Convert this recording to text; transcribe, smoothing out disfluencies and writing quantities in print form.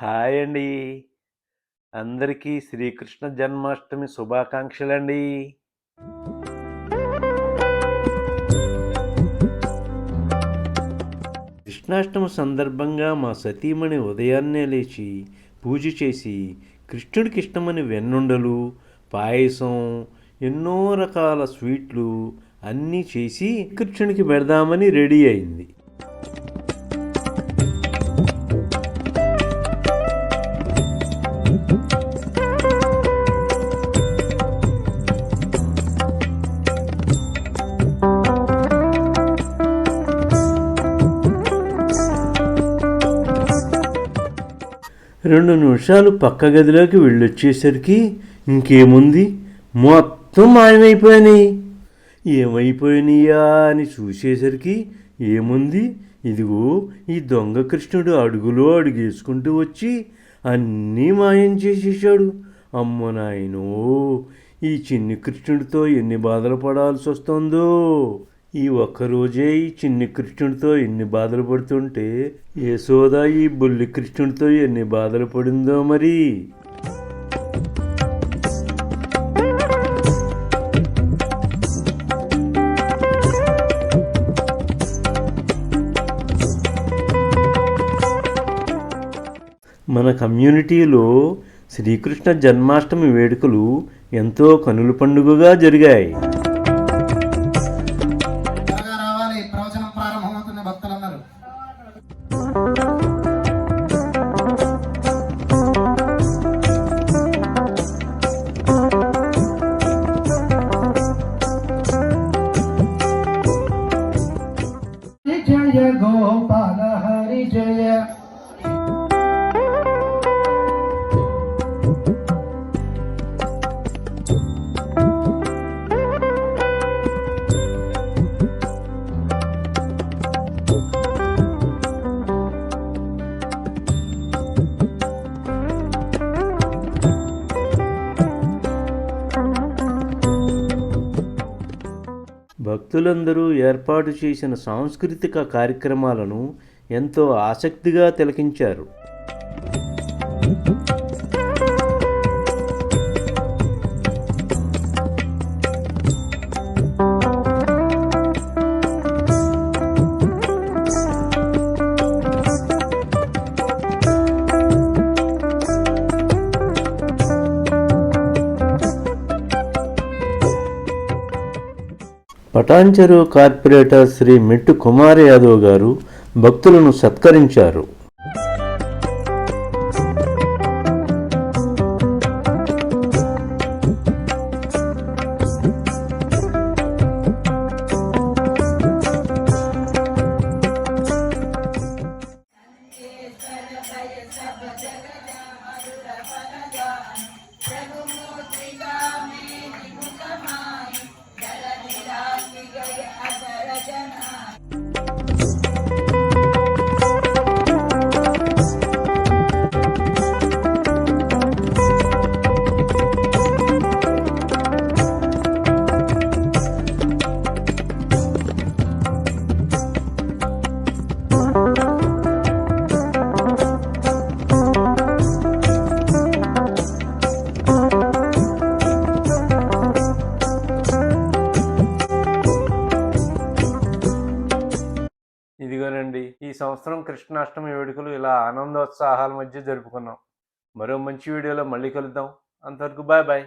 Hi అండి. అందరికీ శ్రీకృష్ణ జన్మాష్టమి శుభాకాంక్షలండి. కృష్ణాష్టమి సందర్భంగా మా సతీమణి ఉదయాన్నే లేచి పూజ చేసి కృష్ణుడికి ఇష్టమని వెన్నుండలు, పాయసం, ఎన్నో రకాల స్వీట్లు అన్నీ చేసి కృష్ణుడికి పెడదామని రెడీ అయింది. రెండు నిమిషాలు పక్క గదిలోకి వెళ్ళొచ్చేసరికి ఇంకేముంది, మొత్తం మాయమైపోయినాయి. ఏమైపోయినాయా అని చూసేసరికి ఏముంది, ఇదిగో ఈ దొంగ కృష్ణుడు అడుగులో అడుగేసుకుంటూ వచ్చి అన్నీ మాయం చేసేసాడు. అమ్మ నాయనో, ఈ చిన్ని కృష్ణుడితో ఎన్ని బాధలు పడాల్సి వస్తుందో. ఈ ఒక్కరోజే ఈ చిన్ని కృష్ణుడితో ఎన్ని బాధలు పడుతుంటే యశోద ఈ బుల్లి కృష్ణుడితో ఎన్ని బాధలు పడిందో మరి. మన కమ్యూనిటీలో శ్రీకృష్ణ జన్మాష్టమి వేడుకలు ఎంతో కనుల పండుగగా జరిగాయి. ప్రవచనం ప్రారంభమవుతున్న భక్తులందరూ జయ గోపాల హరి జయ. భక్తులందరూ ఏర్పాటు చేసిన సాంస్కృతిక కార్యక్రమాలను ఎంతో ఆసక్తిగా తిలకించారు. పటాన్చెరు కార్పొరేటర్ శ్రీ మెట్టు కుమార్ యాదవ్ గారు భక్తులను సత్కరించారు. ఇదిగోనండి, ఈ సంవత్సరం కృష్ణాష్టమి వేడుకలు ఇలా ఆనందోత్సాహాల మధ్య జరుపుకున్నాం. మరో మంచి వీడియోలో మళ్ళీ కలుద్దాం. అంతవరకు బాయ్ బాయ్.